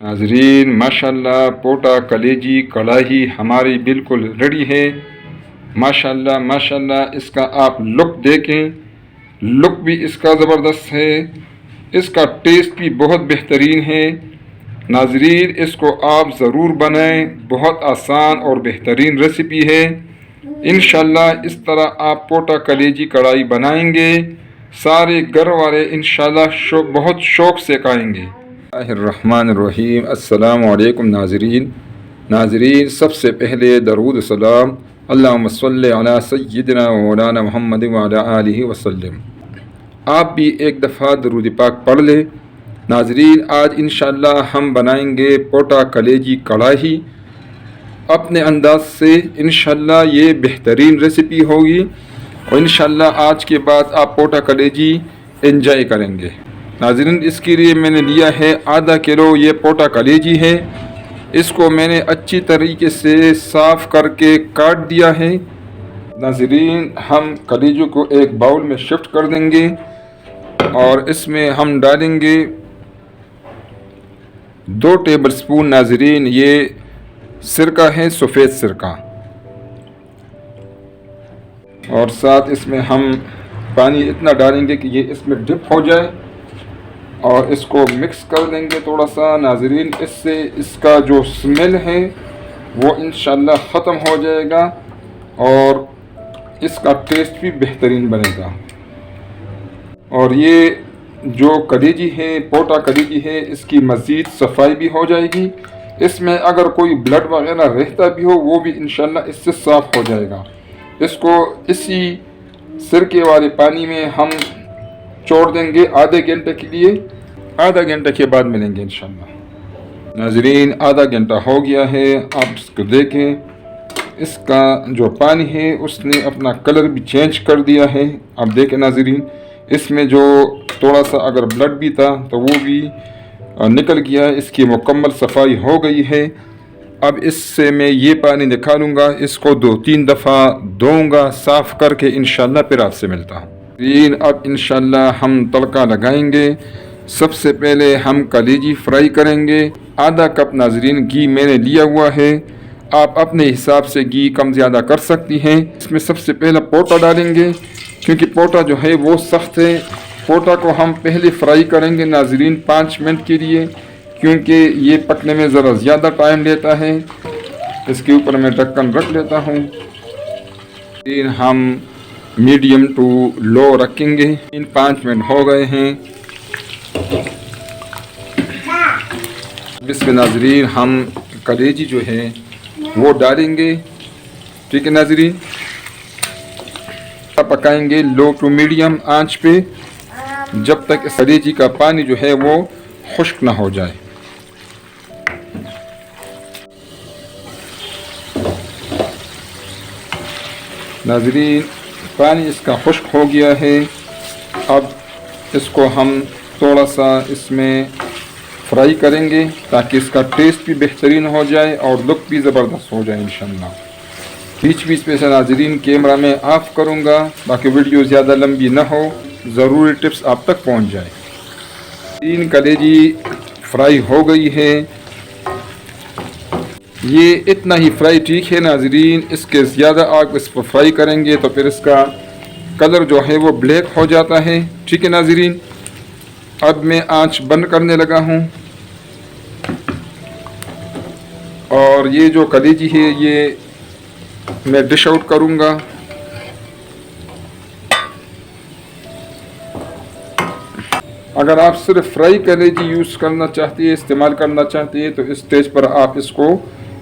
नाजरीन माशाल्लाह पोटा कलेजी कढ़ाई हमारी बिल्कुल रेडी है। माशाल्लाह माशाल्लाह इसका आप लुक देखें, लुक भी इसका ज़बरदस्त है, इसका टेस्ट भी बहुत बेहतरीन है। नाजरीन इसको आप ज़रूर बनाएं, बहुत आसान और बेहतरीन रेसिपी है। इंशाल्लाह इस तरह आप पोटा कलेजी कढ़ाई बनाएंगे, सारे घर वाले इंशाल्लाह बहुत शौक़ से खाएंगे। रहमानिर्रहीम। अस्सलामु अलैकुम नाज़रीन सबसे पहले दरूद सलाम अल्लाहुम्मा सल्ली अला सय्यिदिना व मौलाना मुहम्मद व अला आलिहि वसल्लम। आप भी एक दफ़ा दरूद पाक पढ़ लें। नाज़रीन आज इंशाअल्लाह हम बनाएंगे पोटा कलेजी कढ़ाई अपने अंदाज से। इंशाअल्लाह ये बेहतरीन रेसिपी होगी और इंशाअल्लाह आज के बाद आप पोटा कलेजी एंजॉय करेंगे। नाज़रीन इसके लिए मैंने लिया है आधा किलो ये पोटा कलेजी है। इसको मैंने अच्छी तरीके से साफ़ करके काट दिया है। नाज़रीन हम कलेजी को एक बाउल में शिफ्ट कर देंगे और इसमें हम डालेंगे 2 टेबलस्पून नाज़रीन ये सिरका है, सफ़ेद सिरका, और साथ इसमें हम पानी इतना डालेंगे कि ये इसमें डिप हो जाए और इसको मिक्स कर देंगे थोड़ा सा। नाज़रीन इससे इसका जो स्मेल है वो इंशाल्लाह ख़त्म हो जाएगा और इसका टेस्ट भी बेहतरीन बनेगा। और ये जो कलेजी है, पोटा कलेजी है, इसकी मज़ीद सफाई भी हो जाएगी। इसमें अगर कोई ब्लड वगैरह रहता भी हो वो भी इंशाल्लाह इससे साफ़ हो जाएगा। इसको इसी सिरके वाले पानी में हम छोड़ देंगे आधे घंटे के लिए। आधा घंटे के बाद मिलेंगे इंशाल्लाह। नाज़रीन आधा घंटा हो गया है, आप इसको देखें इसका जो पानी है उसने अपना कलर भी चेंज कर दिया है। आप देखें नाज़रीन इसमें जो थोड़ा सा अगर ब्लड भी था तो वो भी निकल गया है, इसकी मुकम्मल सफाई हो गई है। अब इससे मैं ये पानी निकालूंगा, इसको 2-3 दफ़ा धोऊंगा साफ़ करके इंशाल्लाह फिर आपसे मिलता हूँ। अब इंशाल्लाह हम तड़का लगाएंगे। सबसे पहले हम कलेजी फ्राई करेंगे। आधा कप नाज़रीन घी मैंने लिया हुआ है, आप अपने हिसाब से घी कम ज़्यादा कर सकती हैं। इसमें सबसे पहले पोटा डालेंगे क्योंकि पोटा जो है वो सख्त है। पोटा को हम पहले फ्राई करेंगे नाज़रीन 5 मिनट के लिए, क्योंकि ये पकने में ज़रा ज़्यादा टाइम लेता है। इसके ऊपर मैं ढक्कन रख लेता हूँ। फिर हम मीडियम टू लो रखेंगे। 5 मिनट हो गए हैं। इसमें नाज़रीन हम कलेजी जो है वो डालेंगे। ठीक है नाज़रीन, पकाएंगे लो टू मीडियम आंच पे जब तक इस कलेजी का पानी जो है वो खुश्क ना हो जाए। नाज़रीन पानी इसका खुश्क हो गया है। अब इसको हम थोड़ा सा इसमें फ्राई करेंगे ताकि इसका टेस्ट भी बेहतरीन हो जाए और लुक भी ज़बरदस्त हो जाए इंशाल्लाह। बीच बीच में से नाज़रीन कैमरा में ऑफ़ करूँगा ताकि वीडियो ज़्यादा लंबी ना हो, ज़रूरी टिप्स आप तक पहुँच जाए। 3 कलेजी फ्राई हो गई है। ये इतना ही फ्राई ठीक है नाज़रीन, इसके ज़्यादा आग इस पर फ्राई करेंगे तो फिर इसका कलर जो है वो ब्लैक हो जाता है। ठीक है नाज़रीन, अब मैं आंच बंद करने लगा हूँ और ये जो कलेजी है ये मैं डिश आउट करूँगा। अगर आप सिर्फ फ्राई कलेजी यूज़ करना चाहती है, इस्तेमाल करना चाहती है तो इस स्टेज पर आप इसको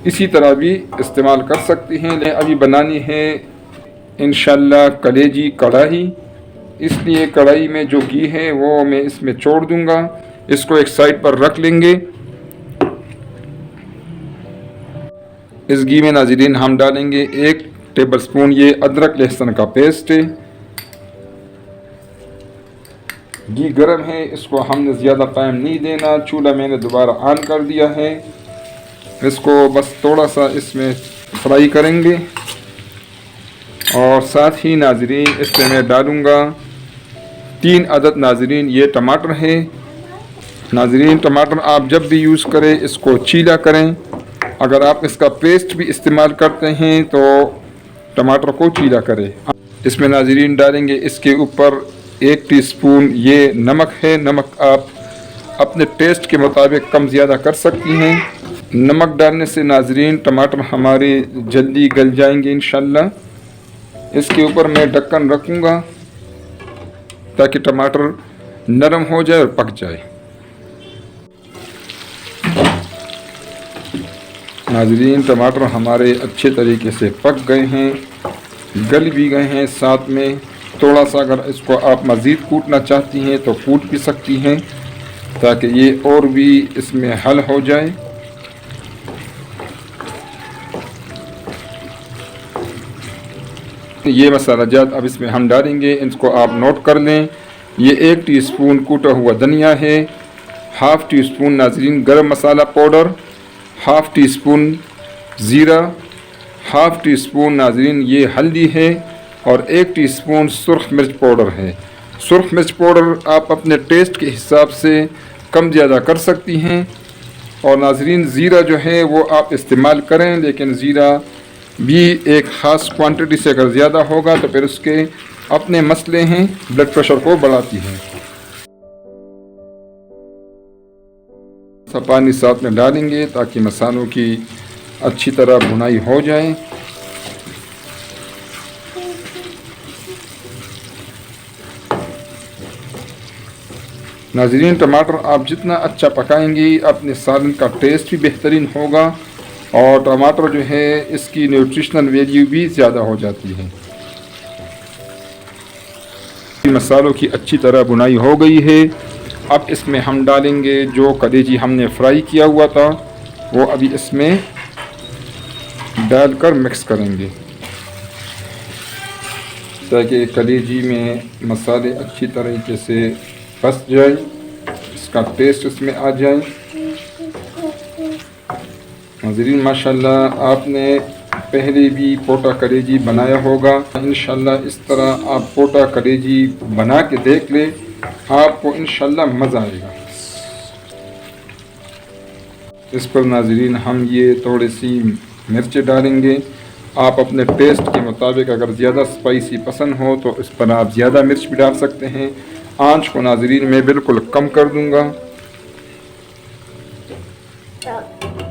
इसी तरह भी इस्तेमाल कर सकती हैं। अभी बनानी है इंशाल्लाह कलेजी कढ़ाई, इसलिए कढ़ाई में जो घी है वो मैं इसमें छोड़ दूंगा। इसको एक साइड पर रख लेंगे। इस घी में नाज़रीन हम डालेंगे 1 टेबलस्पून ये अदरक लहसुन का पेस्ट है। घी गर्म है, इसको हमने ज़्यादा टाइम नहीं देना। चूल्हा मैंने दोबारा ऑन कर दिया है। इसको बस थोड़ा सा इसमें फ्राई करेंगे और साथ ही नाज़रीन इसमें मैं डालूँगा 3 अदद नाज़रीन ये टमाटर है। नाज़रीन, टमाटर आप जब भी यूज़ करें इसको चीला करें। अगर आप इसका पेस्ट भी इस्तेमाल करते हैं तो टमाटर को चीला करें। इसमें नाज़रीन डालेंगे इसके ऊपर 1 टीस्पून ये नमक है। नमक आप अपने टेस्ट के मुताबिक कम ज़्यादा कर सकती हैं। नमक डालने से नाज़रीन टमाटर हमारे जल्दी गल जाएंगे इंशाल्लाह। इसके ऊपर मैं ढक्कन रखूँगा ताकि टमाटर नरम हो जाए और पक जाए। नाज़रीन, टमाटर हमारे अच्छे तरीके से पक गए हैं, गल भी गए हैं। साथ में थोड़ा सा अगर इसको आप मज़ीद कूटना चाहती हैं तो कूट भी सकती हैं ताकि ये और भी इसमें हल हो जाए। ये मसाला जात अब इसमें हम डालेंगे, इसको आप नोट कर लें। ये 1 टीस्पून कूटा हुआ धनिया है, हाफ़ टी स्पून नाज़रीन गरम मसाला पाउडर, हाफ़ टी स्पून ज़ीरा, हाफ़ टी स्पून नाज़रीन ये हल्दी है और 1 टीस्पून सुर्ख मिर्च पाउडर है। सुर्ख मिर्च पाउडर आप अपने टेस्ट के हिसाब से कम ज़्यादा कर सकती हैं। और नाज़रीन, ज़ीरा जो है वो आप इस्तेमाल करें, लेकिन ज़ीरा भी एक ख़ास क्वांटिटी से अगर ज़्यादा होगा तो फिर उसके अपने मसले हैं, ब्लड प्रेशर को बढ़ाती है। पानी साथ में डालेंगे ताकि मसालों की अच्छी तरह भुनाई हो जाए। नाज़रीन, टमाटर आप जितना अच्छा पकाएंगी अपने सालन का टेस्ट भी बेहतरीन होगा और टमाटर जो है इसकी न्यूट्रिशनल वैल्यू भी ज़्यादा हो जाती है। मसालों की अच्छी तरह भुनाई हो गई है। अब इसमें हम डालेंगे जो कलेजी हमने फ्राई किया हुआ था, वो अभी इसमें डालकर मिक्स करेंगे ताकि कलेजी में मसाले अच्छी तरीके से फंस जाए, इसका टेस्ट इसमें आ जाए। नाज़रीन, माशाल्लाह आपने पहले भी पोटा कलेजी बनाया होगा। इंशाल्लाह इस तरह आप पोटा कलेजी बना के देख ले, आपको इंशाल्लाह मज़ा आएगा। इस पर नाज़रीन हम ये थोड़ी सी मिर्च डालेंगे। आप अपने टेस्ट के मुताबिक अगर ज़्यादा स्पाइसी पसंद हो तो इस पर आप ज़्यादा मिर्च भी डाल सकते हैं। आंच को नाज़रीन मैं बिल्कुल कम कर दूंगा।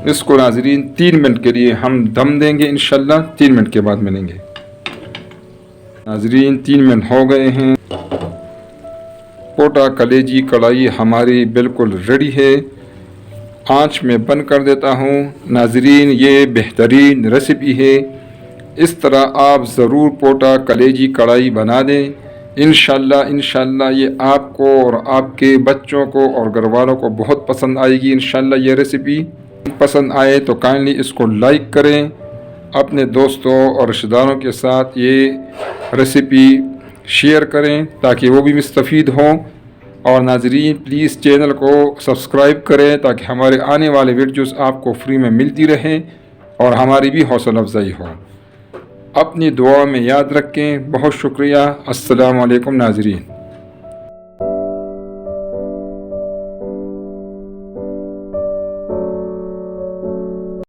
इसको नाज़रीन 3 मिनट के लिए हम दम देंगे, इंशाल्लाह 3 मिनट के बाद मिलेंगे। नाज़रीन, 3 मिनट हो गए हैं। पोटा कलेजी कढ़ाई हमारी बिल्कुल रेडी है। आंच में बंद कर देता हूँ। नाज़रीन, ये बेहतरीन रेसिपी है, इस तरह आप ज़रूर पोटा कलेजी कढ़ाई बना दें। इंशाल्लाह ये आपको और आपके बच्चों को और घर वालों को बहुत पसंद आएगी। इंशाल्लाह ये रेसिपी पसंद आए तो काइंडली इसको लाइक करें, अपने दोस्तों और रिश्तेदारों के साथ ये रेसिपी शेयर करें ताकि वो भी मुस्तफ़ीद हों। और नाज़रीन, प्लीज़ चैनल को सब्सक्राइब करें ताकि हमारे आने वाले वीडियोस आपको फ्री में मिलती रहें और हमारी भी हौसला अफजाई हो। अपनी दुआ में याद रखें। बहुत शुक्रिया। अस्सलामु अलैकुम नाज़रीन।